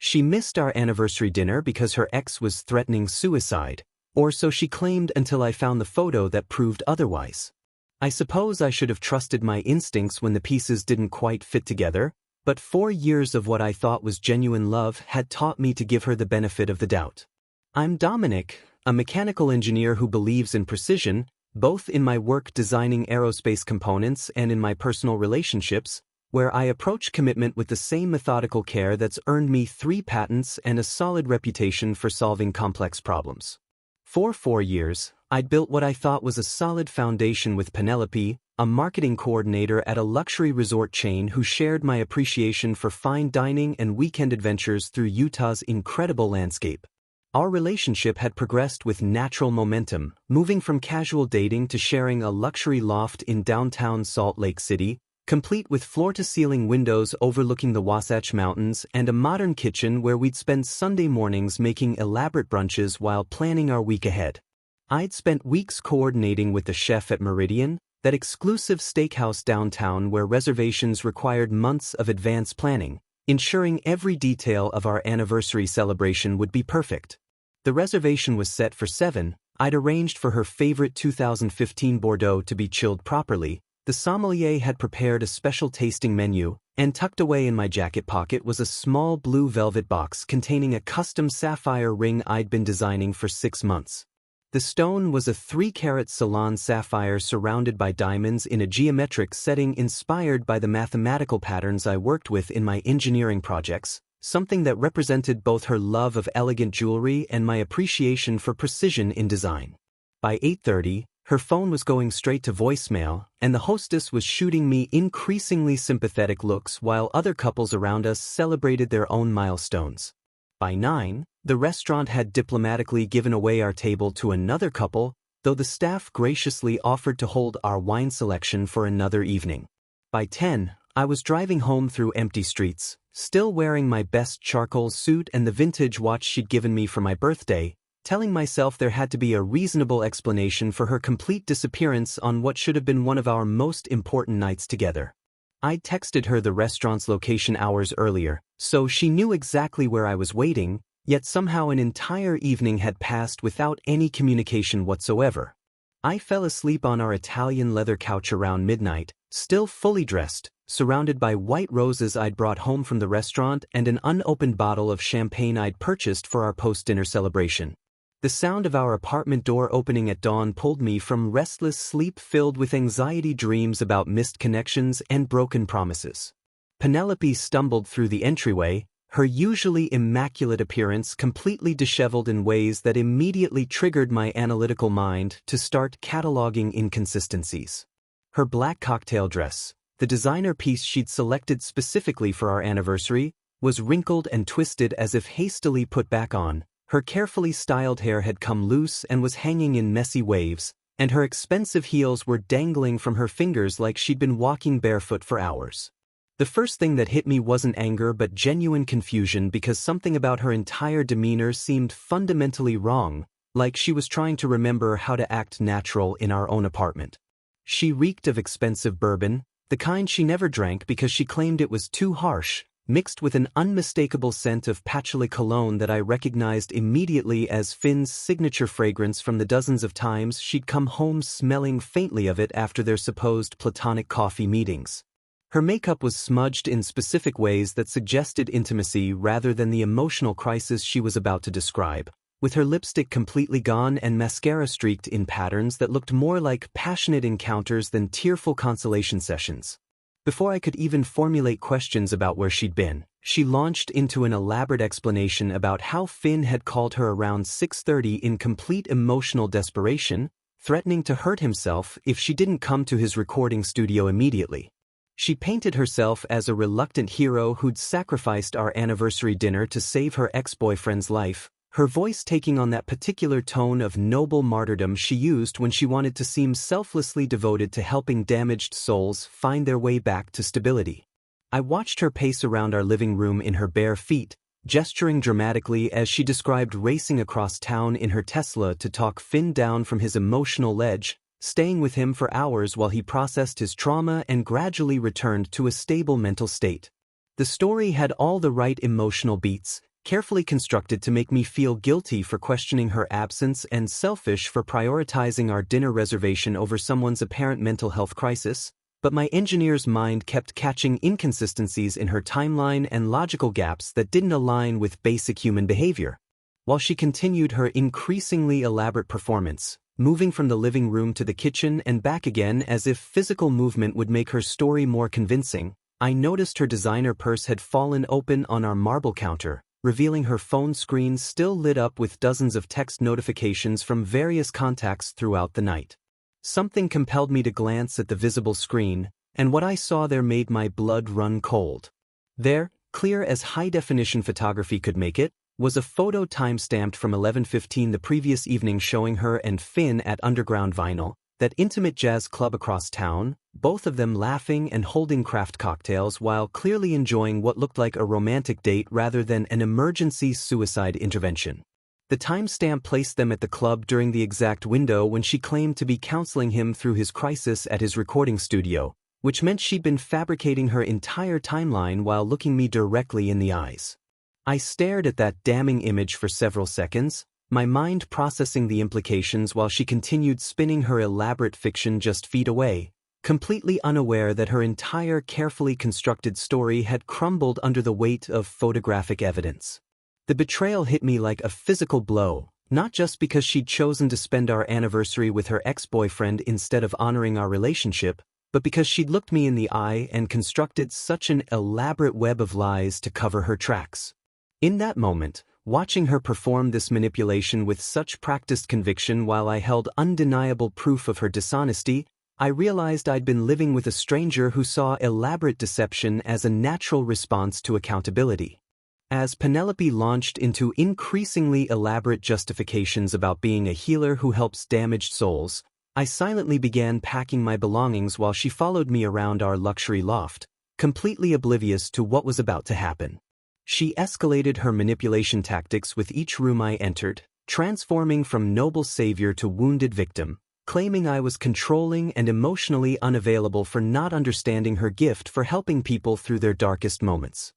She missed our anniversary dinner because her ex was threatening suicide, or so she claimed until I found the photo that proved otherwise. I suppose I should have trusted my instincts when the pieces didn't quite fit together, but 4 years of what I thought was genuine love had taught me to give her the benefit of the doubt. I'm Dominic, a mechanical engineer who believes in precision, both in my work designing aerospace components and in my personal relationships, where I approach commitment with the same methodical care that's earned me 3 patents and a solid reputation for solving complex problems. For 4 years, I'd built what I thought was a solid foundation with Penelope, a marketing coordinator at a luxury resort chain who shared my appreciation for fine dining and weekend adventures through Utah's incredible landscape. Our relationship had progressed with natural momentum, moving from casual dating to sharing a luxury loft in downtown Salt Lake City, complete with floor-to-ceiling windows overlooking the Wasatch Mountains and a modern kitchen where we'd spend Sunday mornings making elaborate brunches while planning our week ahead. I'd spent weeks coordinating with the chef at Meridian, that exclusive steakhouse downtown where reservations required months of advance planning, ensuring every detail of our anniversary celebration would be perfect. The reservation was set for 7. I'd arranged for her favorite 2015 Bordeaux to be chilled properly. The sommelier had prepared a special tasting menu, and tucked away in my jacket pocket was a small blue velvet box containing a custom sapphire ring I'd been designing for 6 months. The stone was a 3-carat Ceylon sapphire surrounded by diamonds in a geometric setting inspired by the mathematical patterns I worked with in my engineering projects, something that represented both her love of elegant jewelry and my appreciation for precision in design. By 8:30, her phone was going straight to voicemail, and the hostess was shooting me increasingly sympathetic looks while other couples around us celebrated their own milestones. By 9, the restaurant had diplomatically given away our table to another couple, though the staff graciously offered to hold our wine selection for another evening. By 10, I was driving home through empty streets, still wearing my best charcoal suit and the vintage watch she'd given me for my birthday, telling myself there had to be a reasonable explanation for her complete disappearance on what should have been one of our most important nights together. I'd texted her the restaurant's location hours earlier, so she knew exactly where I was waiting, yet somehow an entire evening had passed without any communication whatsoever. I fell asleep on our Italian leather couch around midnight, still fully dressed, surrounded by white roses I'd brought home from the restaurant and an unopened bottle of champagne I'd purchased for our post-dinner celebration. The sound of our apartment door opening at dawn pulled me from restless sleep filled with anxiety dreams about missed connections and broken promises. Penelope stumbled through the entryway, her usually immaculate appearance completely disheveled in ways that immediately triggered my analytical mind to start cataloging inconsistencies. Her black cocktail dress, the designer piece she'd selected specifically for our anniversary, was wrinkled and twisted as if hastily put back on. Her carefully styled hair had come loose and was hanging in messy waves, and her expensive heels were dangling from her fingers like she'd been walking barefoot for hours. The first thing that hit me wasn't anger but genuine confusion because something about her entire demeanor seemed fundamentally wrong, like she was trying to remember how to act natural in our own apartment. She reeked of expensive bourbon, the kind she never drank because she claimed it was too harsh, mixed with an unmistakable scent of patchouli cologne that I recognized immediately as Finn's signature fragrance from the dozens of times she'd come home smelling faintly of it after their supposed platonic coffee meetings. Her makeup was smudged in specific ways that suggested intimacy rather than the emotional crisis she was about to describe, with her lipstick completely gone and mascara streaked in patterns that looked more like passionate encounters than tearful consolation sessions. Before I could even formulate questions about where she'd been, she launched into an elaborate explanation about how Finn had called her around 6:30 in complete emotional desperation, threatening to hurt himself if she didn't come to his recording studio immediately. She painted herself as a reluctant hero who'd sacrificed our anniversary dinner to save her ex-boyfriend's life, her voice taking on that particular tone of noble martyrdom she used when she wanted to seem selflessly devoted to helping damaged souls find their way back to stability. I watched her pace around our living room in her bare feet, gesturing dramatically as she described racing across town in her Tesla to talk Finn down from his emotional ledge, staying with him for hours while he processed his trauma and gradually returned to a stable mental state. The story had all the right emotional beats, carefully constructed to make me feel guilty for questioning her absence and selfish for prioritizing our dinner reservation over someone's apparent mental health crisis, but my engineer's mind kept catching inconsistencies in her timeline and logical gaps that didn't align with basic human behavior. While she continued her increasingly elaborate performance, moving from the living room to the kitchen and back again as if physical movement would make her story more convincing, I noticed her designer purse had fallen open on our marble counter, revealing her phone screen still lit up with dozens of text notifications from various contacts throughout the night. Something compelled me to glance at the visible screen, and what I saw there made my blood run cold. There, clear as high-definition photography could make it, was a photo timestamped from 11:15 the previous evening showing her and Finn at Underground Vinyl, that intimate jazz club across town, both of them laughing and holding craft cocktails while clearly enjoying what looked like a romantic date rather than an emergency suicide intervention. The timestamp placed them at the club during the exact window when she claimed to be counseling him through his crisis at his recording studio, which meant she'd been fabricating her entire timeline while looking me directly in the eyes. I stared at that damning image for several seconds, my mind processing the implications while she continued spinning her elaborate fiction just feet away, completely unaware that her entire carefully constructed story had crumbled under the weight of photographic evidence. The betrayal hit me like a physical blow, not just because she'd chosen to spend our anniversary with her ex-boyfriend instead of honoring our relationship, but because she'd looked me in the eye and constructed such an elaborate web of lies to cover her tracks. In that moment, watching her perform this manipulation with such practiced conviction while I held undeniable proof of her dishonesty, I realized I'd been living with a stranger who saw elaborate deception as a natural response to accountability. As Penelope launched into increasingly elaborate justifications about being a healer who helps damaged souls, I silently began packing my belongings while she followed me around our luxury loft, completely oblivious to what was about to happen. She escalated her manipulation tactics with each room I entered, transforming from noble savior to wounded victim, claiming I was controlling and emotionally unavailable for not understanding her gift for helping people through their darkest moments.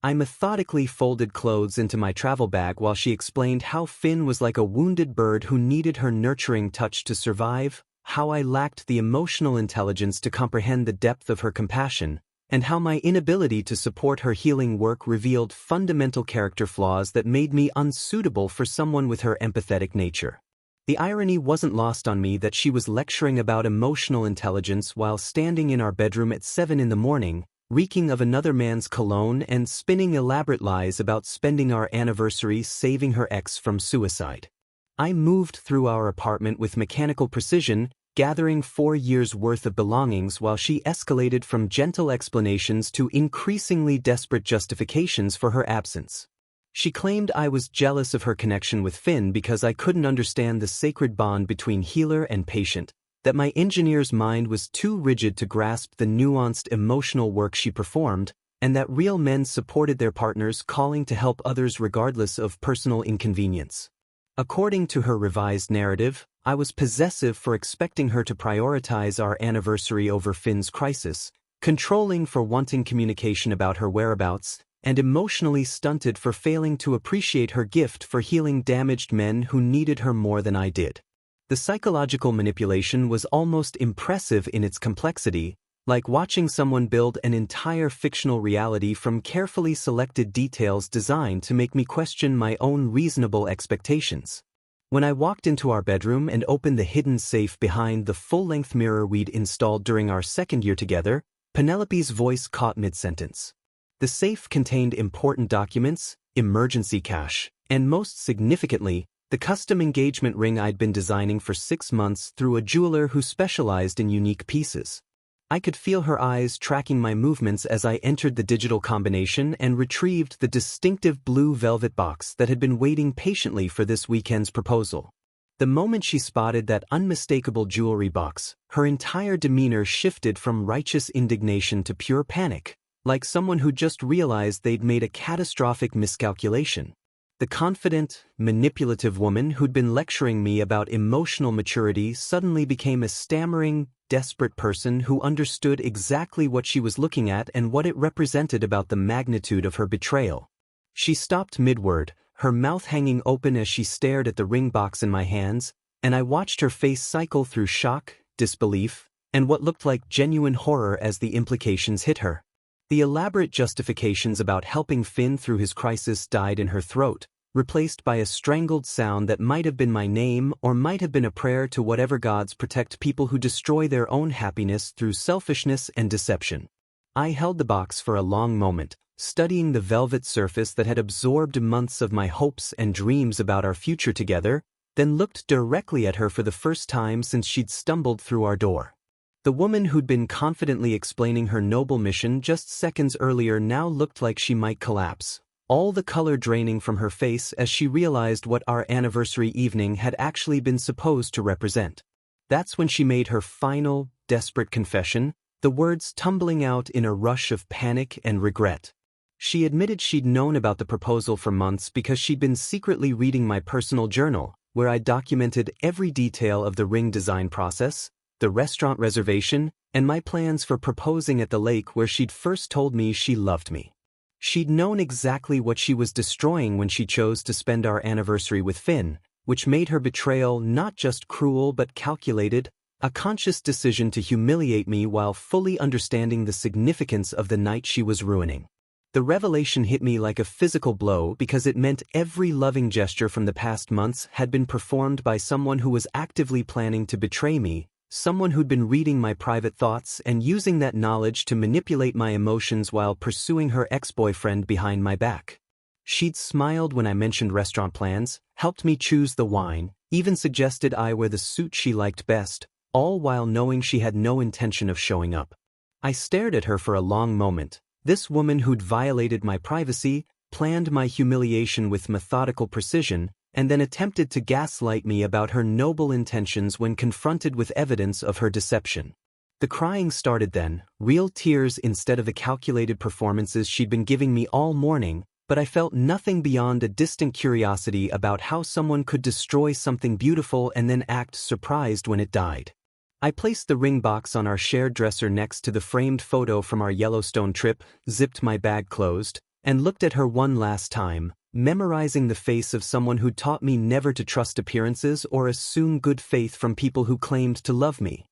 I methodically folded clothes into my travel bag while she explained how Finn was like a wounded bird who needed her nurturing touch to survive, how I lacked the emotional intelligence to comprehend the depth of her compassion, and how my inability to support her healing work revealed fundamental character flaws that made me unsuitable for someone with her empathetic nature. The irony wasn't lost on me that she was lecturing about emotional intelligence while standing in our bedroom at 7 in the morning, reeking of another man's cologne and spinning elaborate lies about spending our anniversary saving her ex from suicide. I moved through our apartment with mechanical precision, gathering 4 years' worth of belongings while she escalated from gentle explanations to increasingly desperate justifications for her absence. She claimed I was jealous of her connection with Finn because I couldn't understand the sacred bond between healer and patient, that my engineer's mind was too rigid to grasp the nuanced emotional work she performed, and that real men supported their partners calling to help others regardless of personal inconvenience. According to her revised narrative, I was possessive for expecting her to prioritize our anniversary over Finn's crisis, controlling for wanting communication about her whereabouts, and emotionally stunted for failing to appreciate her gift for healing damaged men who needed her more than I did. The psychological manipulation was almost impressive in its complexity, like watching someone build an entire fictional reality from carefully selected details designed to make me question my own reasonable expectations. When I walked into our bedroom and opened the hidden safe behind the full-length mirror we'd installed during our second year together, Penelope's voice caught mid-sentence. The safe contained important documents, emergency cash, and most significantly, the custom engagement ring I'd been designing for 6 months through a jeweler who specialized in unique pieces. I could feel her eyes tracking my movements as I entered the digital combination and retrieved the distinctive blue velvet box that had been waiting patiently for this weekend's proposal. The moment she spotted that unmistakable jewelry box, her entire demeanor shifted from righteous indignation to pure panic, like someone who just realized they'd made a catastrophic miscalculation. The confident, manipulative woman who'd been lecturing me about emotional maturity suddenly became a stammering, desperate person who understood exactly what she was looking at and what it represented about the magnitude of her betrayal. She stopped mid-word, her mouth hanging open as she stared at the ring box in my hands, and I watched her face cycle through shock, disbelief, and what looked like genuine horror as the implications hit her. The elaborate justifications about helping Finn through his crisis died in her throat, replaced by a strangled sound that might have been my name or might have been a prayer to whatever gods protect people who destroy their own happiness through selfishness and deception. I held the box for a long moment, studying the velvet surface that had absorbed months of my hopes and dreams about our future together, then looked directly at her for the first time since she'd stumbled through our door. The woman who'd been confidently explaining her noble mission just seconds earlier now looked like she might collapse, all the color draining from her face as she realized what our anniversary evening had actually been supposed to represent. That's when she made her final, desperate confession, the words tumbling out in a rush of panic and regret. She admitted she'd known about the proposal for months because she'd been secretly reading my personal journal, where I documented every detail of the ring design process, the restaurant reservation, and my plans for proposing at the lake where she'd first told me she loved me. She'd known exactly what she was destroying when she chose to spend our anniversary with Finn, which made her betrayal not just cruel but calculated, a conscious decision to humiliate me while fully understanding the significance of the night she was ruining. The revelation hit me like a physical blow because it meant every loving gesture from the past months had been performed by someone who was actively planning to betray me, someone who'd been reading my private thoughts and using that knowledge to manipulate my emotions while pursuing her ex-boyfriend behind my back. She'd smiled when I mentioned restaurant plans, helped me choose the wine, even suggested I wear the suit she liked best, all while knowing she had no intention of showing up. I stared at her for a long moment. This woman who'd violated my privacy, planned my humiliation with methodical precision, and then attempted to gaslight me about her noble intentions when confronted with evidence of her deception. The crying started then, real tears instead of the calculated performances she'd been giving me all morning, but I felt nothing beyond a distant curiosity about how someone could destroy something beautiful and then act surprised when it died. I placed the ring box on our shared dresser next to the framed photo from our Yellowstone trip, zipped my bag closed, and looked at her one last time, memorizing the face of someone who taught me never to trust appearances or assume good faith from people who claimed to love me.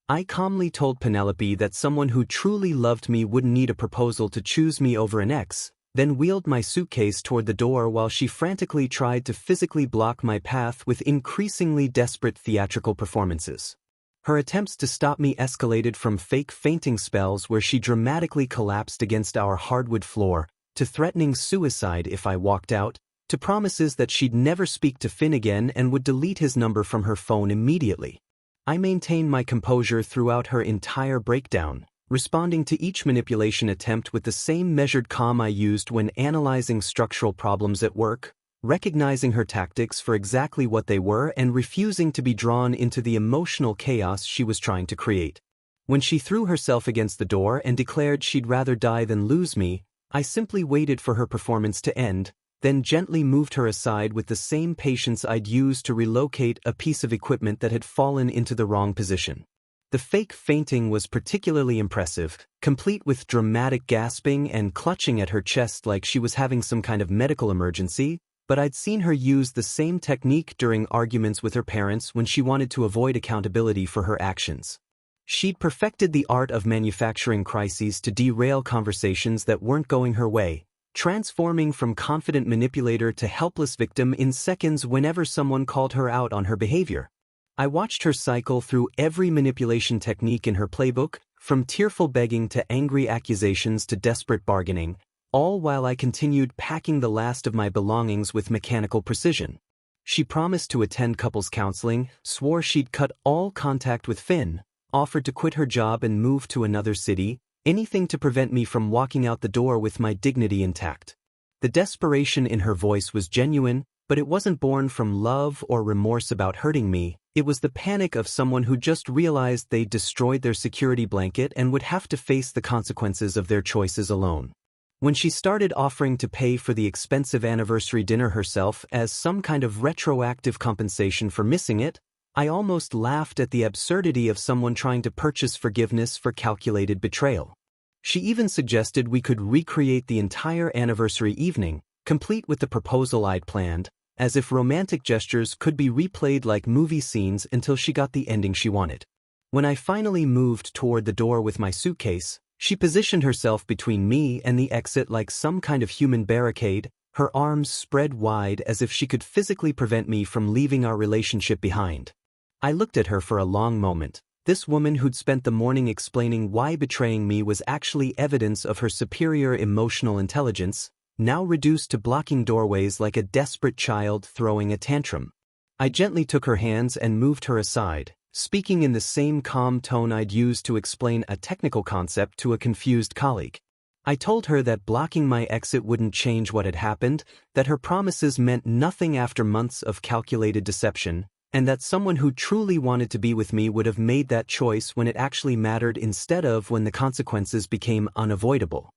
I calmly told Penelope that someone who truly loved me wouldn't need a proposal to choose me over an ex, then wheeled my suitcase toward the door while she frantically tried to physically block my path with increasingly desperate theatrical performances. Her attempts to stop me escalated from fake fainting spells where she dramatically collapsed against our hardwood floor, to threatening suicide if I walked out, to promises that she'd never speak to Finn again and would delete his number from her phone immediately. I maintained my composure throughout her entire breakdown, responding to each manipulation attempt with the same measured calm I used when analyzing structural problems at work, recognizing her tactics for exactly what they were and refusing to be drawn into the emotional chaos she was trying to create. When she threw herself against the door and declared she'd rather die than lose me, I simply waited for her performance to end, then gently moved her aside with the same patience I'd used to relocate a piece of equipment that had fallen into the wrong position. The fake fainting was particularly impressive, complete with dramatic gasping and clutching at her chest like she was having some kind of medical emergency, but I'd seen her use the same technique during arguments with her parents when she wanted to avoid accountability for her actions. She'd perfected the art of manufacturing crises to derail conversations that weren't going her way, transforming from confident manipulator to helpless victim in seconds whenever someone called her out on her behavior. I watched her cycle through every manipulation technique in her playbook, from tearful begging to angry accusations to desperate bargaining, all while I continued packing the last of my belongings with mechanical precision. She promised to attend couples counseling, swore she'd cut all contact with Finn, offered to quit her job and move to another city, anything to prevent me from walking out the door with my dignity intact. The desperation in her voice was genuine, but it wasn't born from love or remorse about hurting me. It was the panic of someone who just realized they'd destroyed their security blanket and would have to face the consequences of their choices alone. When she started offering to pay for the expensive anniversary dinner herself as some kind of retroactive compensation for missing it, I almost laughed at the absurdity of someone trying to purchase forgiveness for calculated betrayal. She even suggested we could recreate the entire anniversary evening, complete with the proposal I'd planned, as if romantic gestures could be replayed like movie scenes until she got the ending she wanted. When I finally moved toward the door with my suitcase, she positioned herself between me and the exit like some kind of human barricade, her arms spread wide as if she could physically prevent me from leaving our relationship behind. I looked at her for a long moment. This woman who'd spent the morning explaining why betraying me was actually evidence of her superior emotional intelligence, now reduced to blocking doorways like a desperate child throwing a tantrum. I gently took her hands and moved her aside, speaking in the same calm tone I'd used to explain a technical concept to a confused colleague. I told her that blocking my exit wouldn't change what had happened, that her promises meant nothing after months of calculated deception, and that someone who truly wanted to be with me would have made that choice when it actually mattered instead of when the consequences became unavoidable.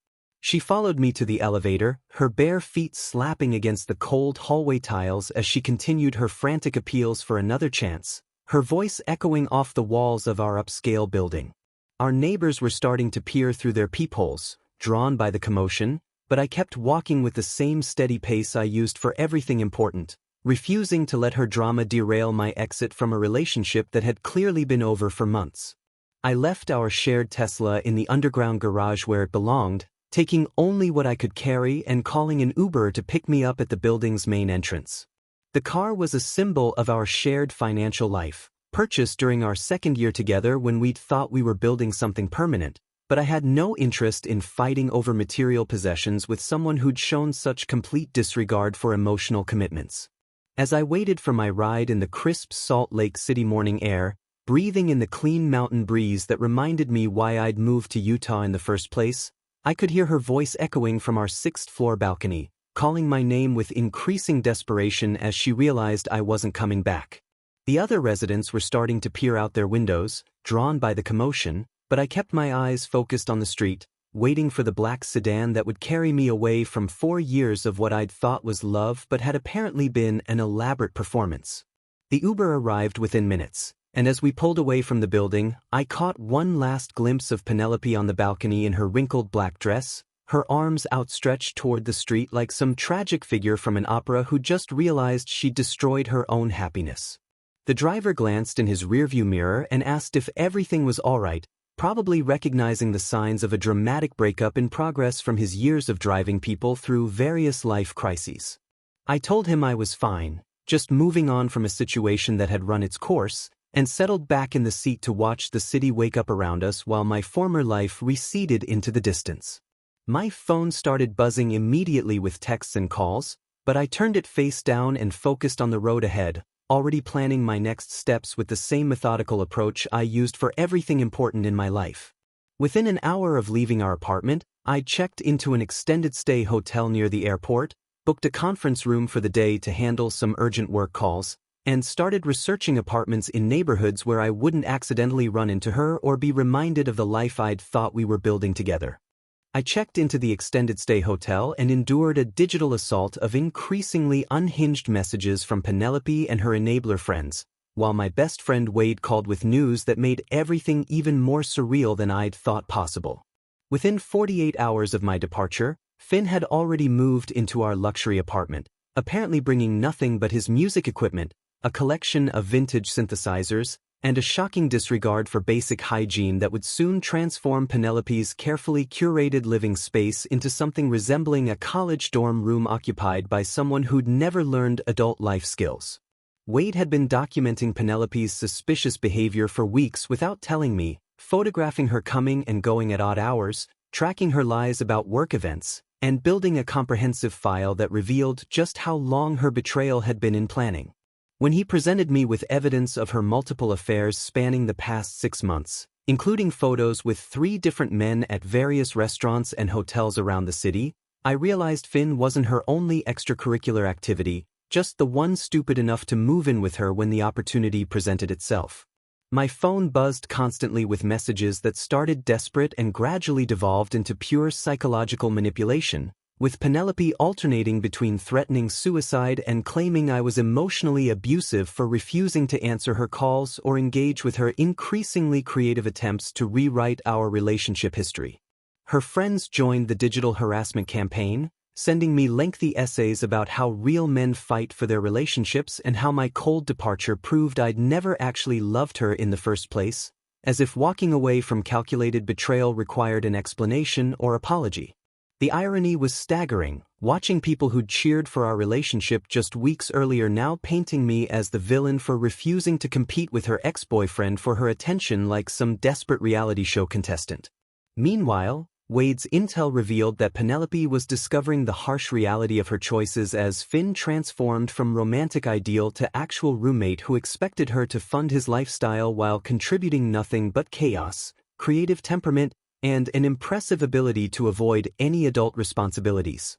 She followed me to the elevator, her bare feet slapping against the cold hallway tiles as she continued her frantic appeals for another chance, her voice echoing off the walls of our upscale building. Our neighbors were starting to peer through their peepholes, drawn by the commotion, but I kept walking with the same steady pace I used for everything important, refusing to let her drama derail my exit from a relationship that had clearly been over for months. I left our shared Tesla in the underground garage where it belonged, taking only what I could carry and calling an Uber to pick me up at the building's main entrance. The car was a symbol of our shared financial life, purchased during our second year together when we'd thought we were building something permanent, but I had no interest in fighting over material possessions with someone who'd shown such complete disregard for emotional commitments. As I waited for my ride in the crisp Salt Lake City morning air, breathing in the clean mountain breeze that reminded me why I'd moved to Utah in the first place, I could hear her voice echoing from our sixth-floor balcony, calling my name with increasing desperation as she realized I wasn't coming back. The other residents were starting to peer out their windows, drawn by the commotion, but I kept my eyes focused on the street, waiting for the black sedan that would carry me away from 4 years of what I'd thought was love but had apparently been an elaborate performance. The Uber arrived within minutes, and as we pulled away from the building, I caught one last glimpse of Penelope on the balcony in her wrinkled black dress, her arms outstretched toward the street like some tragic figure from an opera who just realized she'd destroyed her own happiness. The driver glanced in his rearview mirror and asked if everything was all right, probably recognizing the signs of a dramatic breakup in progress from his years of driving people through various life crises. I told him I was fine, just moving on from a situation that had run its course, and settled back in the seat to watch the city wake up around us while my former life receded into the distance. My phone started buzzing immediately with texts and calls, but I turned it face down and focused on the road ahead, already planning my next steps with the same methodical approach I used for everything important in my life. Within an hour of leaving our apartment, I checked into an extended-stay hotel near the airport, booked a conference room for the day to handle some urgent work calls, and started researching apartments in neighborhoods where I wouldn't accidentally run into her or be reminded of the life I'd thought we were building together. I checked into the extended-stay hotel and endured a digital assault of increasingly unhinged messages from Penelope and her enabler friends, while my best friend Wade called with news that made everything even more surreal than I'd thought possible. Within 48 hours of my departure, Finn had already moved into our luxury apartment, apparently bringing nothing but his music equipment, a collection of vintage synthesizers, and a shocking disregard for basic hygiene that would soon transform Penelope's carefully curated living space into something resembling a college dorm room occupied by someone who'd never learned adult life skills. Wade had been documenting Penelope's suspicious behavior for weeks without telling me, photographing her coming and going at odd hours, tracking her lies about work events, and building a comprehensive file that revealed just how long her betrayal had been in planning. When he presented me with evidence of her multiple affairs spanning the past 6 months, including photos with 3 different men at various restaurants and hotels around the city, I realized Finn wasn't her only extracurricular activity, just the one stupid enough to move in with her when the opportunity presented itself. My phone buzzed constantly with messages that started desperate and gradually devolved into pure psychological manipulation, with Penelope alternating between threatening suicide and claiming I was emotionally abusive for refusing to answer her calls or engage with her increasingly creative attempts to rewrite our relationship history. Her friends joined the digital harassment campaign, sending me lengthy essays about how real men fight for their relationships and how my cold departure proved I'd never actually loved her in the first place, as if walking away from calculated betrayal required an explanation or apology. The irony was staggering, watching people who'd cheered for our relationship just weeks earlier now painting me as the villain for refusing to compete with her ex-boyfriend for her attention like some desperate reality show contestant. Meanwhile, Wade's intel revealed that Penelope was discovering the harsh reality of her choices as Finn transformed from romantic ideal to actual roommate who expected her to fund his lifestyle while contributing nothing but chaos, creative temperament, and an impressive ability to avoid any adult responsibilities.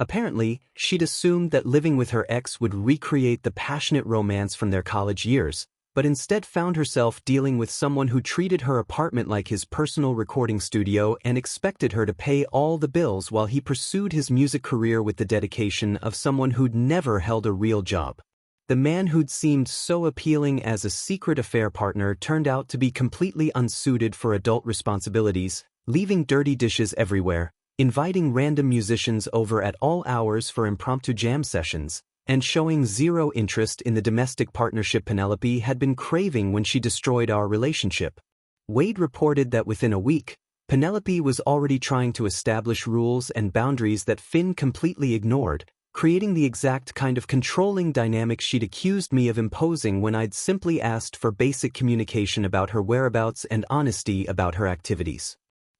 Apparently, she'd assumed that living with her ex would recreate the passionate romance from their college years, but instead found herself dealing with someone who treated her apartment like his personal recording studio and expected her to pay all the bills while he pursued his music career with the dedication of someone who'd never held a real job. The man who'd seemed so appealing as a secret affair partner turned out to be completely unsuited for adult responsibilities, leaving dirty dishes everywhere, inviting random musicians over at all hours for impromptu jam sessions, and showing zero interest in the domestic partnership Penelope had been craving when she destroyed our relationship. Wade reported that within a week, Penelope was already trying to establish rules and boundaries that Finn completely ignored, creating the exact kind of controlling dynamic she'd accused me of imposing when I'd simply asked for basic communication about her whereabouts and honesty about her activities.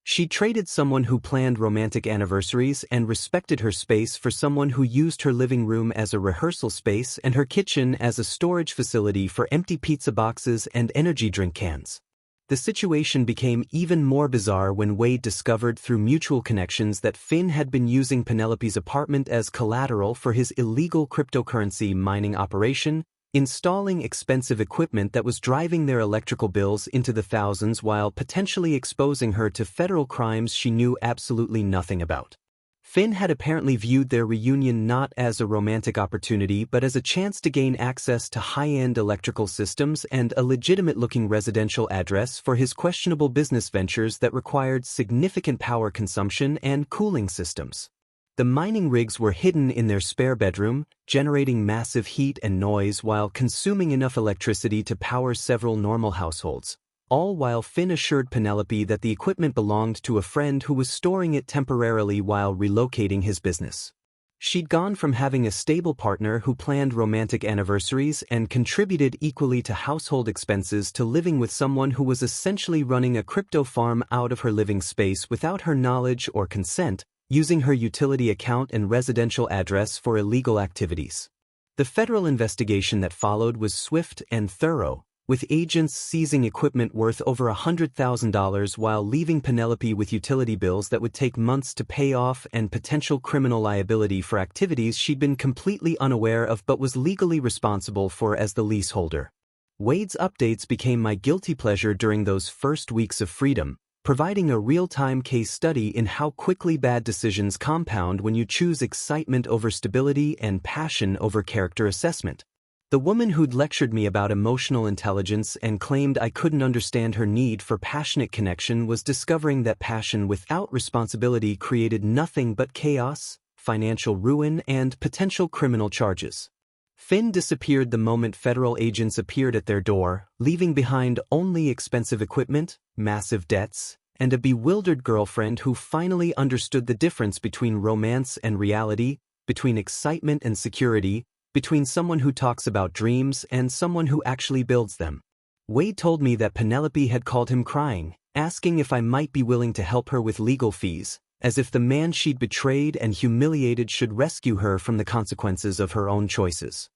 She traded someone who planned romantic anniversaries and respected her space for someone who used her living room as a rehearsal space and her kitchen as a storage facility for empty pizza boxes and energy drink cans. The situation became even more bizarre when Wade discovered through mutual connections that Finn had been using Penelope's apartment as collateral for his illegal cryptocurrency mining operation, installing expensive equipment that was driving their electrical bills into the thousands while potentially exposing her to federal crimes she knew absolutely nothing about. Finn had apparently viewed their reunion not as a romantic opportunity but as a chance to gain access to high-end electrical systems and a legitimate-looking residential address for his questionable business ventures that required significant power consumption and cooling systems. The mining rigs were hidden in their spare bedroom, generating massive heat and noise while consuming enough electricity to power several normal households. All while Finn assured Penelope that the equipment belonged to a friend who was storing it temporarily while relocating his business. She'd gone from having a stable partner who planned romantic anniversaries and contributed equally to household expenses to living with someone who was essentially running a crypto farm out of her living space without her knowledge or consent, using her utility account and residential address for illegal activities. The federal investigation that followed was swift and thorough, with agents seizing equipment worth over $100,000 while leaving Penelope with utility bills that would take months to pay off and potential criminal liability for activities she'd been completely unaware of but was legally responsible for as the leaseholder. Wade's updates became my guilty pleasure during those first weeks of freedom, providing a real-time case study in how quickly bad decisions compound when you choose excitement over stability and passion over character assessment. The woman who'd lectured me about emotional intelligence and claimed I couldn't understand her need for passionate connection was discovering that passion without responsibility created nothing but chaos, financial ruin, and potential criminal charges. Finn disappeared the moment federal agents appeared at their door, leaving behind only expensive equipment, massive debts, and a bewildered girlfriend who finally understood the difference between romance and reality, between excitement and security, between someone who talks about dreams and someone who actually builds them. Wade told me that Penelope had called him crying, asking if I might be willing to help her with legal fees, as if the man she'd betrayed and humiliated should rescue her from the consequences of her own choices.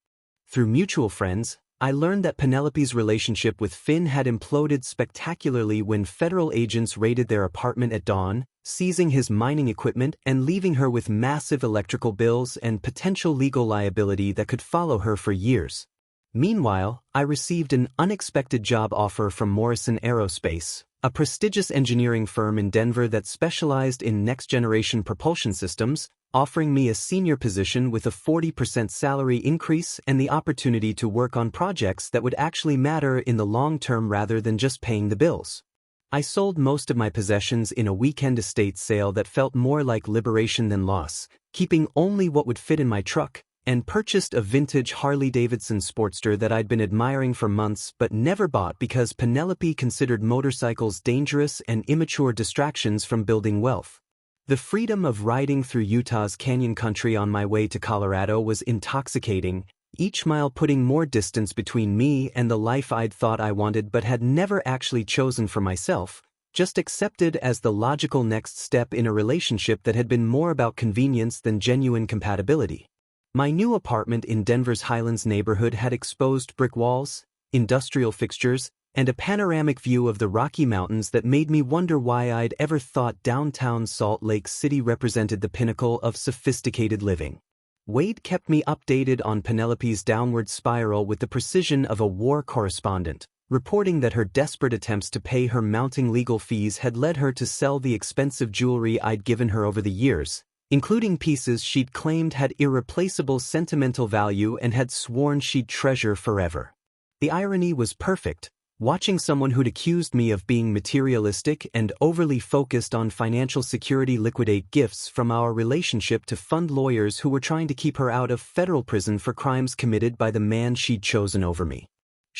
Through mutual friends, I learned that Penelope's relationship with Finn had imploded spectacularly when federal agents raided their apartment at dawn, seizing his mining equipment and leaving her with massive electrical bills and potential legal liability that could follow her for years. Meanwhile, I received an unexpected job offer from Morrison Aerospace, a prestigious engineering firm in Denver that specialized in next-generation propulsion systems, offering me a senior position with a 40% salary increase and the opportunity to work on projects that would actually matter in the long term rather than just paying the bills. I sold most of my possessions in a weekend estate sale that felt more like liberation than loss, keeping only what would fit in my truck, and purchased a vintage Harley-Davidson Sportster that I'd been admiring for months but never bought because Penelope considered motorcycles dangerous and immature distractions from building wealth. The freedom of riding through Utah's canyon country on my way to Colorado was intoxicating, each mile putting more distance between me and the life I'd thought I wanted but had never actually chosen for myself, just accepted as the logical next step in a relationship that had been more about convenience than genuine compatibility. My new apartment in Denver's Highlands neighborhood had exposed brick walls, industrial fixtures, and a panoramic view of the Rocky Mountains that made me wonder why I'd ever thought downtown Salt Lake City represented the pinnacle of sophisticated living. Wade kept me updated on Penelope's downward spiral with the precision of a war correspondent, reporting that her desperate attempts to pay her mounting legal fees had led her to sell the expensive jewelry I'd given her over the years, including pieces she'd claimed had irreplaceable sentimental value and had sworn she'd treasure forever. The irony was perfect, watching someone who'd accused me of being materialistic and overly focused on financial security liquidate gifts from our relationship to fund lawyers who were trying to keep her out of federal prison for crimes committed by the man she'd chosen over me.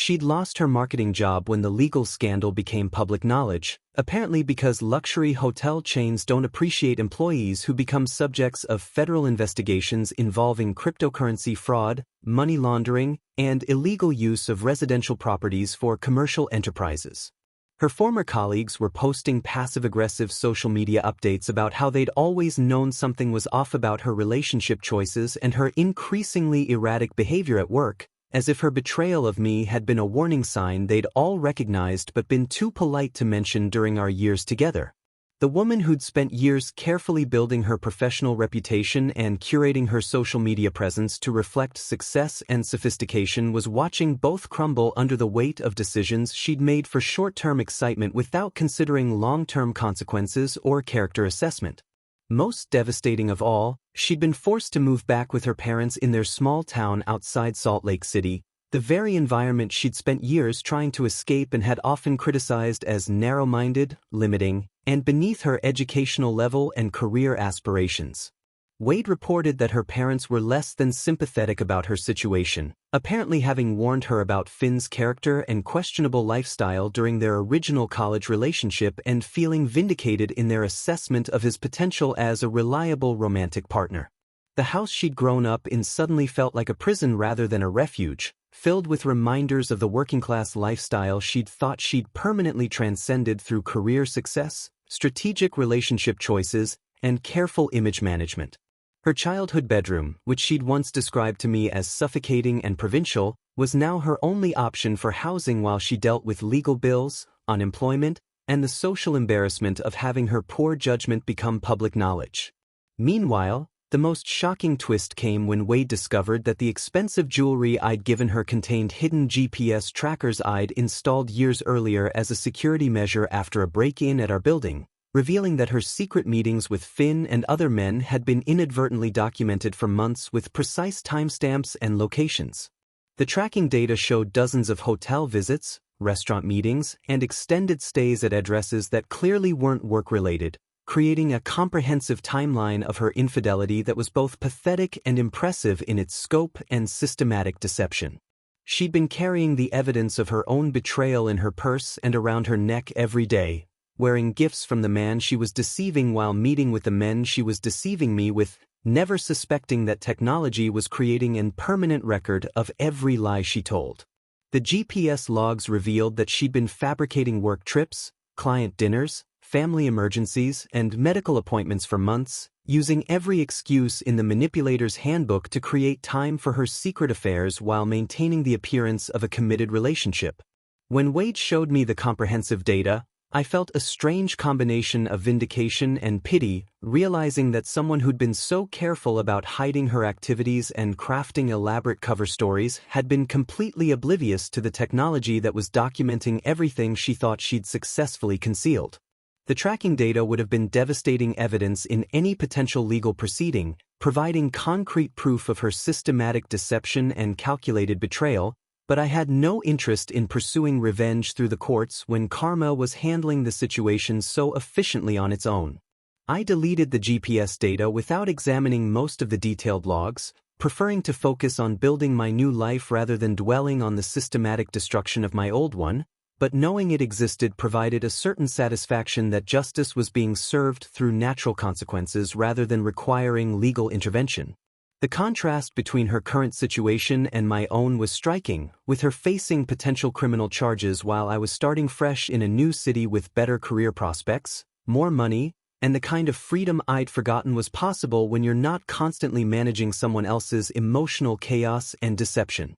She'd lost her marketing job when the legal scandal became public knowledge, apparently because luxury hotel chains don't appreciate employees who become subjects of federal investigations involving cryptocurrency fraud, money laundering, and illegal use of residential properties for commercial enterprises. Her former colleagues were posting passive-aggressive social media updates about how they'd always known something was off about her relationship choices and her increasingly erratic behavior at work, as if her betrayal of me had been a warning sign they'd all recognized but been too polite to mention during our years together. The woman who'd spent years carefully building her professional reputation and curating her social media presence to reflect success and sophistication was watching both crumble under the weight of decisions she'd made for short-term excitement without considering long-term consequences or character assessment. Most devastating of all, she'd been forced to move back with her parents in their small town outside Salt Lake City, the very environment she'd spent years trying to escape and had often criticized as narrow-minded, limiting, and beneath her educational level and career aspirations. Wade reported that her parents were less than sympathetic about her situation, apparently having warned her about Finn's character and questionable lifestyle during their original college relationship and feeling vindicated in their assessment of his potential as a reliable romantic partner. The house she'd grown up in suddenly felt like a prison rather than a refuge, filled with reminders of the working-class lifestyle she'd thought she'd permanently transcended through career success, strategic relationship choices, and careful image management. Her childhood bedroom, which she'd once described to me as suffocating and provincial, was now her only option for housing while she dealt with legal bills, unemployment, and the social embarrassment of having her poor judgment become public knowledge. Meanwhile, the most shocking twist came when Wade discovered that the expensive jewelry I'd given her contained hidden GPS trackers I'd installed years earlier as a security measure after a break-in at our building, revealing that her secret meetings with Finn and other men had been inadvertently documented for months with precise timestamps and locations. The tracking data showed dozens of hotel visits, restaurant meetings, and extended stays at addresses that clearly weren't work-related, creating a comprehensive timeline of her infidelity that was both pathetic and impressive in its scope and systematic deception. She'd been carrying the evidence of her own betrayal in her purse and around her neck every day, wearing gifts from the man she was deceiving while meeting with the men she was deceiving me with, never suspecting that technology was creating a permanent record of every lie she told. The GPS logs revealed that she'd been fabricating work trips, client dinners, family emergencies, and medical appointments for months, using every excuse in the manipulator's handbook to create time for her secret affairs while maintaining the appearance of a committed relationship. When Wade showed me the comprehensive data, I felt a strange combination of vindication and pity, realizing that someone who'd been so careful about hiding her activities and crafting elaborate cover stories had been completely oblivious to the technology that was documenting everything she thought she'd successfully concealed. The tracking data would have been devastating evidence in any potential legal proceeding, providing concrete proof of her systematic deception and calculated betrayal, but I had no interest in pursuing revenge through the courts when karma was handling the situation so efficiently on its own. I deleted the GPS data without examining most of the detailed logs, preferring to focus on building my new life rather than dwelling on the systematic destruction of my old one, but knowing it existed provided a certain satisfaction that justice was being served through natural consequences rather than requiring legal intervention. The contrast between her current situation and my own was striking, with her facing potential criminal charges while I was starting fresh in a new city with better career prospects, more money, and the kind of freedom I'd forgotten was possible when you're not constantly managing someone else's emotional chaos and deception.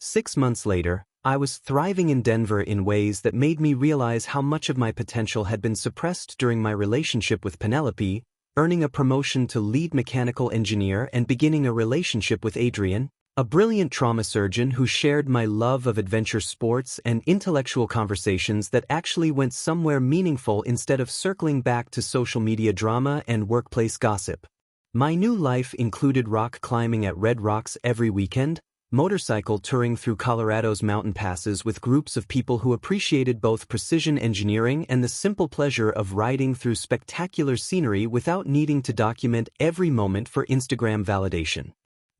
6 months later, I was thriving in Denver in ways that made me realize how much of my potential had been suppressed during my relationship with Penelope, earning a promotion to lead mechanical engineer and beginning a relationship with Adrian, a brilliant trauma surgeon who shared my love of adventure sports and intellectual conversations that actually went somewhere meaningful instead of circling back to social media drama and workplace gossip. My new life included rock climbing at Red Rocks every weekend, motorcycle touring through Colorado's mountain passes with groups of people who appreciated both precision engineering and the simple pleasure of riding through spectacular scenery without needing to document every moment for Instagram validation.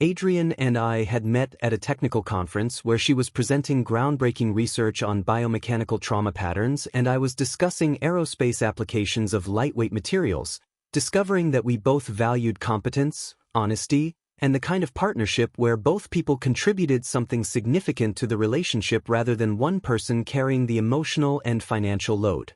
Adrian and I had met at a technical conference where she was presenting groundbreaking research on biomechanical trauma patterns and I was discussing aerospace applications of lightweight materials, discovering that we both valued competence, honesty, and the kind of partnership where both people contributed something significant to the relationship rather than one person carrying the emotional and financial load.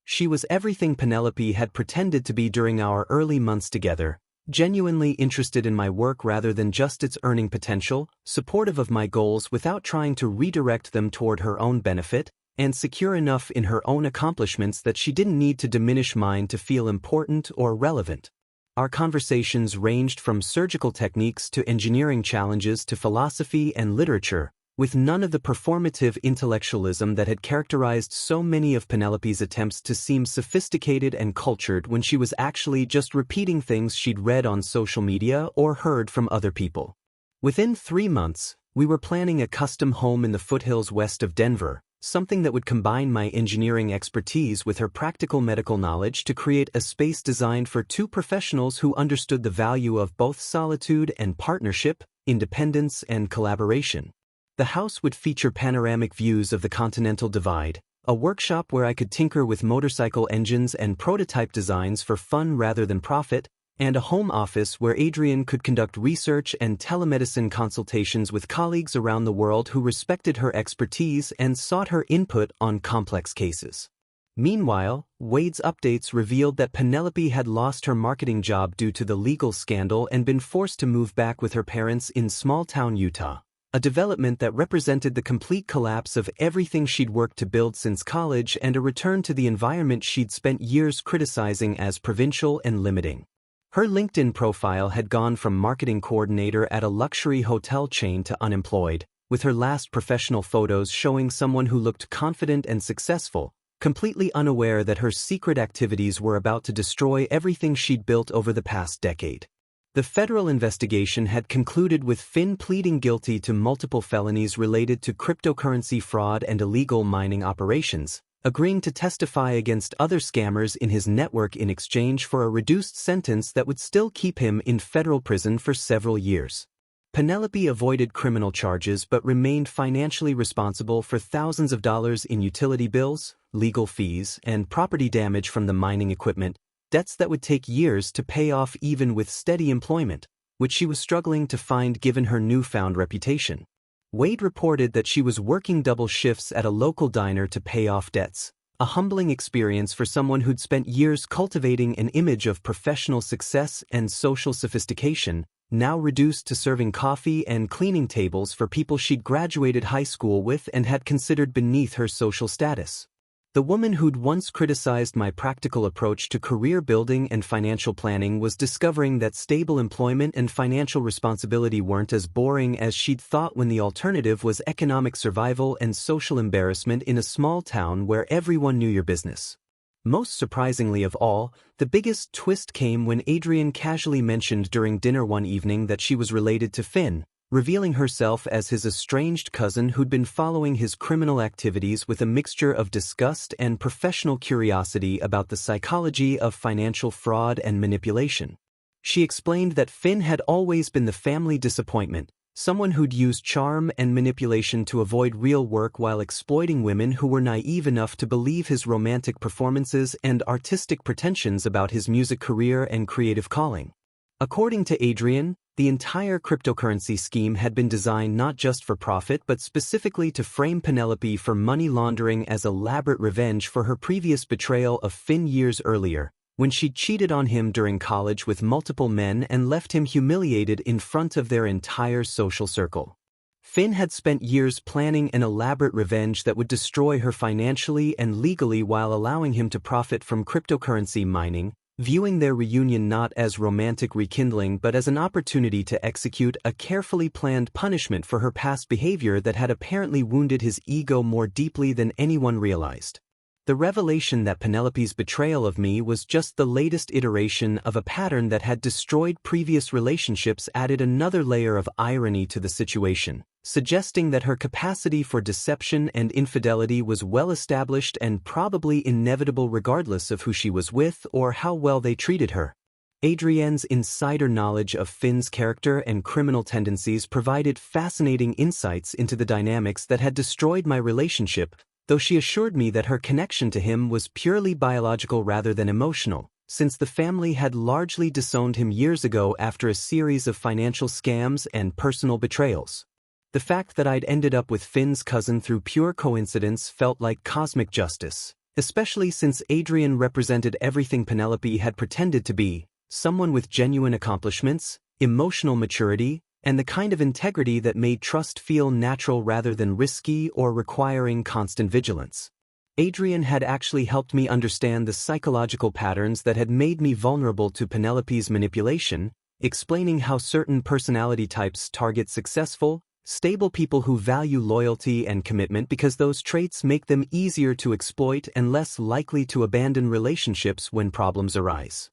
She was everything Penelope had pretended to be during our early months together, genuinely interested in my work rather than just its earning potential, supportive of my goals without trying to redirect them toward her own benefit, and secure enough in her own accomplishments that she didn't need to diminish mine to feel important or relevant. Our conversations ranged from surgical techniques to engineering challenges to philosophy and literature, with none of the performative intellectualism that had characterized so many of Penelope's attempts to seem sophisticated and cultured when she was actually just repeating things she'd read on social media or heard from other people. Within 3 months, we were planning a custom home in the foothills west of Denver, something that would combine my engineering expertise with her practical medical knowledge to create a space designed for 2 professionals who understood the value of both solitude and partnership, independence and collaboration. The house would feature panoramic views of the Continental Divide, a workshop where I could tinker with motorcycle engines and prototype designs for fun rather than profit, and a home office where Adrian could conduct research and telemedicine consultations with colleagues around the world who respected her expertise and sought her input on complex cases. Meanwhile, Wade's updates revealed that Penelope had lost her marketing job due to the legal scandal and been forced to move back with her parents in small-town Utah, a development that represented the complete collapse of everything she'd worked to build since college and a return to the environment she'd spent years criticizing as provincial and limiting. Her LinkedIn profile had gone from marketing coordinator at a luxury hotel chain to unemployed, with her last professional photos showing someone who looked confident and successful, completely unaware that her secret activities were about to destroy everything she'd built over the past decade. The federal investigation had concluded with Finn pleading guilty to multiple felonies related to cryptocurrency fraud and illegal mining operations, agreeing to testify against other scammers in his network in exchange for a reduced sentence that would still keep him in federal prison for several years. Penelope avoided criminal charges but remained financially responsible for thousands of dollars in utility bills, legal fees, and property damage from the mining equipment, debts that would take years to pay off even with steady employment, which she was struggling to find given her newfound reputation. Wade reported that she was working double shifts at a local diner to pay off debts, a humbling experience for someone who'd spent years cultivating an image of professional success and social sophistication, now reduced to serving coffee and cleaning tables for people she'd graduated high school with and had considered beneath her social status. The woman who'd once criticized my practical approach to career building and financial planning was discovering that stable employment and financial responsibility weren't as boring as she'd thought when the alternative was economic survival and social embarrassment in a small town where everyone knew your business. Most surprisingly of all, the biggest twist came when Adrian casually mentioned during dinner one evening that she was related to Finn, revealing herself as his estranged cousin who'd been following his criminal activities with a mixture of disgust and professional curiosity about the psychology of financial fraud and manipulation. She explained that Finn had always been the family disappointment, someone who'd used charm and manipulation to avoid real work while exploiting women who were naive enough to believe his romantic performances and artistic pretensions about his music career and creative calling. According to Adrian, the entire cryptocurrency scheme had been designed not just for profit but specifically to frame Penelope for money laundering as elaborate revenge for her previous betrayal of Finn years earlier, when she cheated on him during college with multiple men and left him humiliated in front of their entire social circle. Finn had spent years planning an elaborate revenge that would destroy her financially and legally while allowing him to profit from cryptocurrency mining, viewing their reunion not as romantic rekindling but as an opportunity to execute a carefully planned punishment for her past behavior that had apparently wounded his ego more deeply than anyone realized. The revelation that Penelope's betrayal of me was just the latest iteration of a pattern that had destroyed previous relationships added another layer of irony to the situation, suggesting that her capacity for deception and infidelity was well established and probably inevitable regardless of who she was with or how well they treated her. Adrienne's insider knowledge of Finn's character and criminal tendencies provided fascinating insights into the dynamics that had destroyed my relationship, though she assured me that her connection to him was purely biological rather than emotional, since the family had largely disowned him years ago after a series of financial scams and personal betrayals. The fact that I'd ended up with Finn's cousin through pure coincidence felt like cosmic justice, especially since Adrian represented everything Penelope had pretended to be, someone with genuine accomplishments, emotional maturity, and the kind of integrity that made trust feel natural rather than risky or requiring constant vigilance. Adrian had actually helped me understand the psychological patterns that had made me vulnerable to Penelope's manipulation, explaining how certain personality types target successful, stable people who value loyalty and commitment because those traits make them easier to exploit and less likely to abandon relationships when problems arise.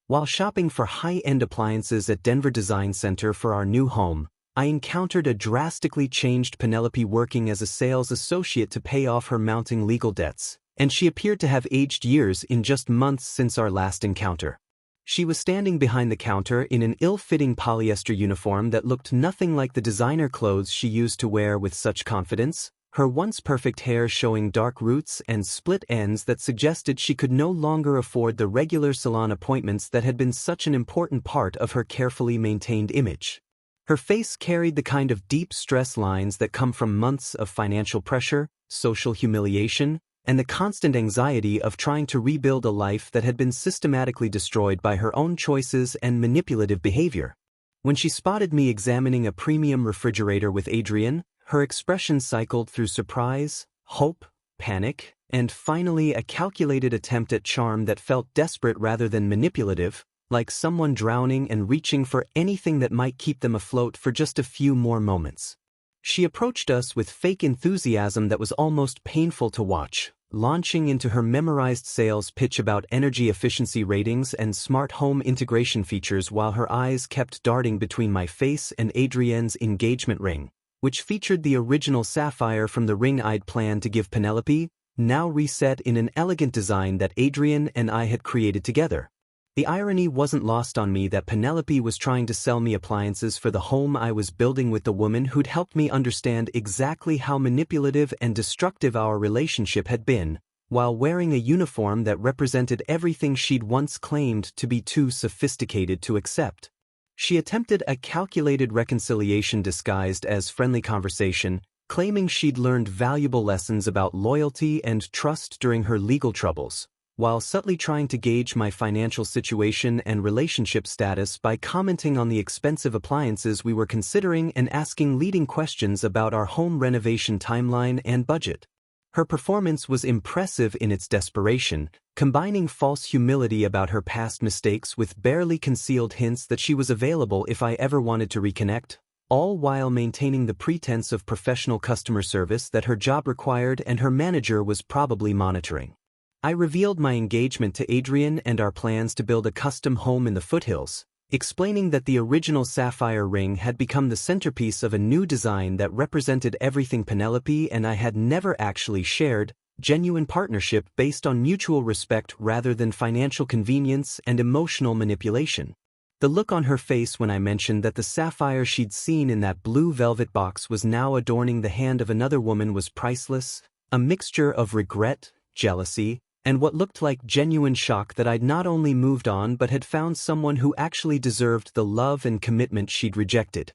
While shopping for high-end appliances at Denver Design Center for our new home, I encountered a drastically changed Penelope working as a sales associate to pay off her mounting legal debts, and she appeared to have aged years in just months since our last encounter. She was standing behind the counter in an ill-fitting polyester uniform that looked nothing like the designer clothes she used to wear with such confidence, her once perfect hair showing dark roots and split ends that suggested she could no longer afford the regular salon appointments that had been such an important part of her carefully maintained image. Her face carried the kind of deep stress lines that come from months of financial pressure, social humiliation, and the constant anxiety of trying to rebuild a life that had been systematically destroyed by her own choices and manipulative behavior. When she spotted me examining a premium refrigerator with Adrian, her expression cycled through surprise, hope, panic, and finally a calculated attempt at charm that felt desperate rather than manipulative, like someone drowning and reaching for anything that might keep them afloat for just a few more moments. She approached us with fake enthusiasm that was almost painful to watch, launching into her memorized sales pitch about energy efficiency ratings and smart home integration features while her eyes kept darting between my face and Adrienne's engagement ring, which featured the original sapphire from the ring I'd planned to give Penelope, now reset in an elegant design that Adrian and I had created together. The irony wasn't lost on me that Penelope was trying to sell me appliances for the home I was building with the woman who'd helped me understand exactly how manipulative and destructive our relationship had been, while wearing a uniform that represented everything she'd once claimed to be too sophisticated to accept. She attempted a calculated reconciliation disguised as friendly conversation, claiming she'd learned valuable lessons about loyalty and trust during her legal troubles, while subtly trying to gauge my financial situation and relationship status by commenting on the expensive appliances we were considering and asking leading questions about our home renovation timeline and budget. Her performance was impressive in its desperation, combining false humility about her past mistakes with barely concealed hints that she was available if I ever wanted to reconnect, all while maintaining the pretense of professional customer service that her job required and her manager was probably monitoring. I revealed my engagement to Adrian and our plans to build a custom home in the foothills, explaining that the original sapphire ring had become the centerpiece of a new design that represented everything Penelope and I had never actually shared, genuine partnership based on mutual respect rather than financial convenience and emotional manipulation. The look on her face when I mentioned that the sapphire she'd seen in that blue velvet box was now adorning the hand of another woman was priceless, a mixture of regret, jealousy, and what looked like genuine shock that I'd not only moved on but had found someone who actually deserved the love and commitment she'd rejected.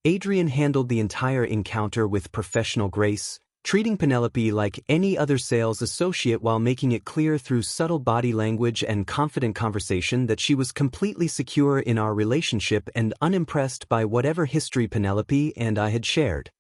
Adrian handled the entire encounter with professional grace, treating Penelope like any other sales associate while making it clear through subtle body language and confident conversation that she was completely secure in our relationship and unimpressed by whatever history Penelope and I had shared.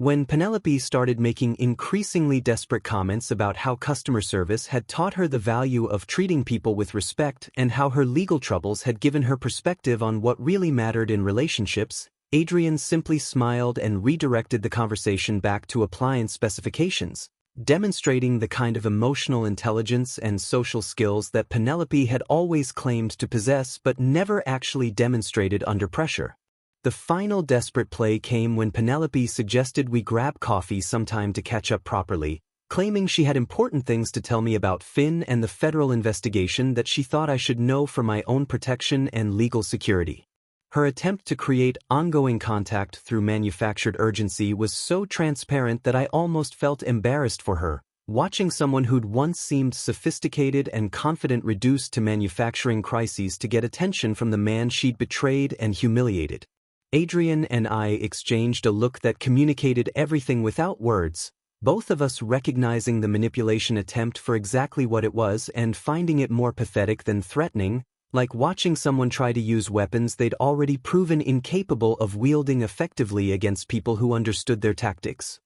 When Penelope started making increasingly desperate comments about how customer service had taught her the value of treating people with respect and how her legal troubles had given her perspective on what really mattered in relationships, Adrian simply smiled and redirected the conversation back to appliance specifications, demonstrating the kind of emotional intelligence and social skills that Penelope had always claimed to possess but never actually demonstrated under pressure. The final desperate play came when Penelope suggested we grab coffee sometime to catch up properly, claiming she had important things to tell me about Finn and the federal investigation that she thought I should know for my own protection and legal security. Her attempt to create ongoing contact through manufactured urgency was so transparent that I almost felt embarrassed for her, watching someone who'd once seemed sophisticated and confident reduced to manufacturing crises to get attention from the man she'd betrayed and humiliated. Adrian and I exchanged a look that communicated everything without words, both of us recognizing the manipulation attempt for exactly what it was and finding it more pathetic than threatening, like watching someone try to use weapons they'd already proven incapable of wielding effectively against people who understood their tactics.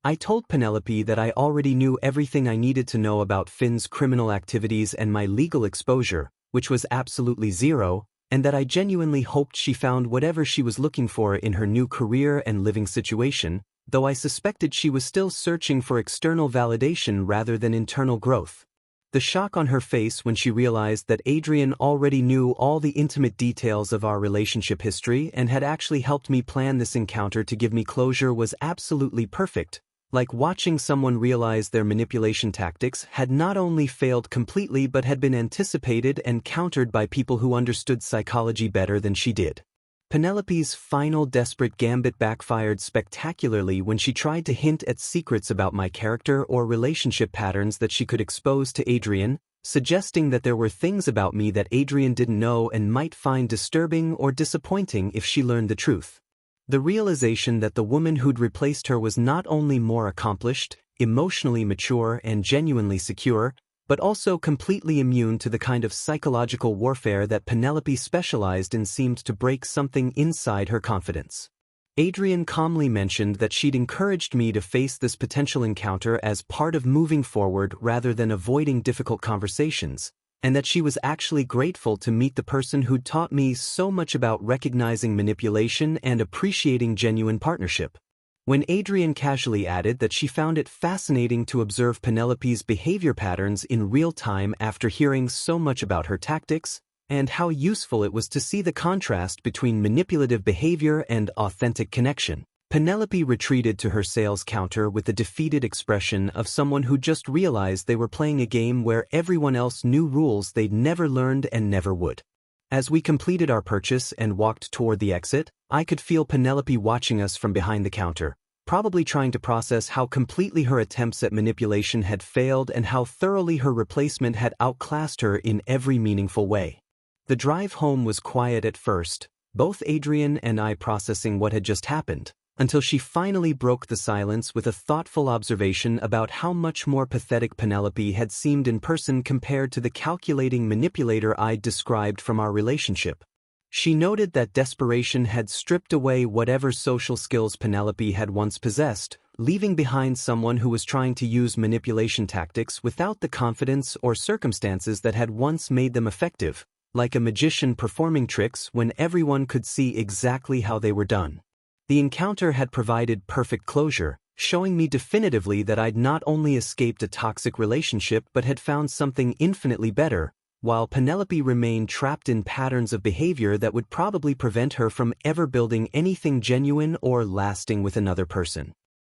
I told Penelope that I already knew everything I needed to know about Finn's criminal activities and my legal exposure, which was absolutely zero, and that I genuinely hoped she found whatever she was looking for in her new career and living situation, though I suspected she was still searching for external validation rather than internal growth. The shock on her face when she realized that Adrian already knew all the intimate details of our relationship history and had actually helped me plan this encounter to give me closure was absolutely perfect, like watching someone realize their manipulation tactics had not only failed completely but had been anticipated and countered by people who understood psychology better than she did. Penelope's final desperate gambit backfired spectacularly when she tried to hint at secrets about my character or relationship patterns that she could expose to Adrian, suggesting that there were things about me that Adrian didn't know and might find disturbing or disappointing if she learned the truth. The realization that the woman who'd replaced her was not only more accomplished, emotionally mature, and genuinely secure, but also completely immune to the kind of psychological warfare that Penelope specialized in seemed to break something inside her confidence. Adrian calmly mentioned that she'd encouraged me to face this potential encounter as part of moving forward rather than avoiding difficult conversations, and that she was actually grateful to meet the person who'd taught me so much about recognizing manipulation and appreciating genuine partnership. When Adrian casually added that she found it fascinating to observe Penelope's behavior patterns in real time after hearing so much about her tactics, and how useful it was to see the contrast between manipulative behavior and authentic connection, Penelope retreated to her sales counter with the defeated expression of someone who just realized they were playing a game where everyone else knew rules they'd never learned and never would. As we completed our purchase and walked toward the exit, I could feel Penelope watching us from behind the counter, probably trying to process how completely her attempts at manipulation had failed and how thoroughly her replacement had outclassed her in every meaningful way. The drive home was quiet at first, both Adrian and I processing what had just happened, until she finally broke the silence with a thoughtful observation about how much more pathetic Penelope had seemed in person compared to the calculating manipulator I'd described from our relationship. She noted that desperation had stripped away whatever social skills Penelope had once possessed, leaving behind someone who was trying to use manipulation tactics without the confidence or circumstances that had once made them effective, like a magician performing tricks when everyone could see exactly how they were done. The encounter had provided perfect closure, showing me definitively that I'd not only escaped a toxic relationship but had found something infinitely better, while Penelope remained trapped in patterns of behavior that would probably prevent her from ever building anything genuine or lasting with another person.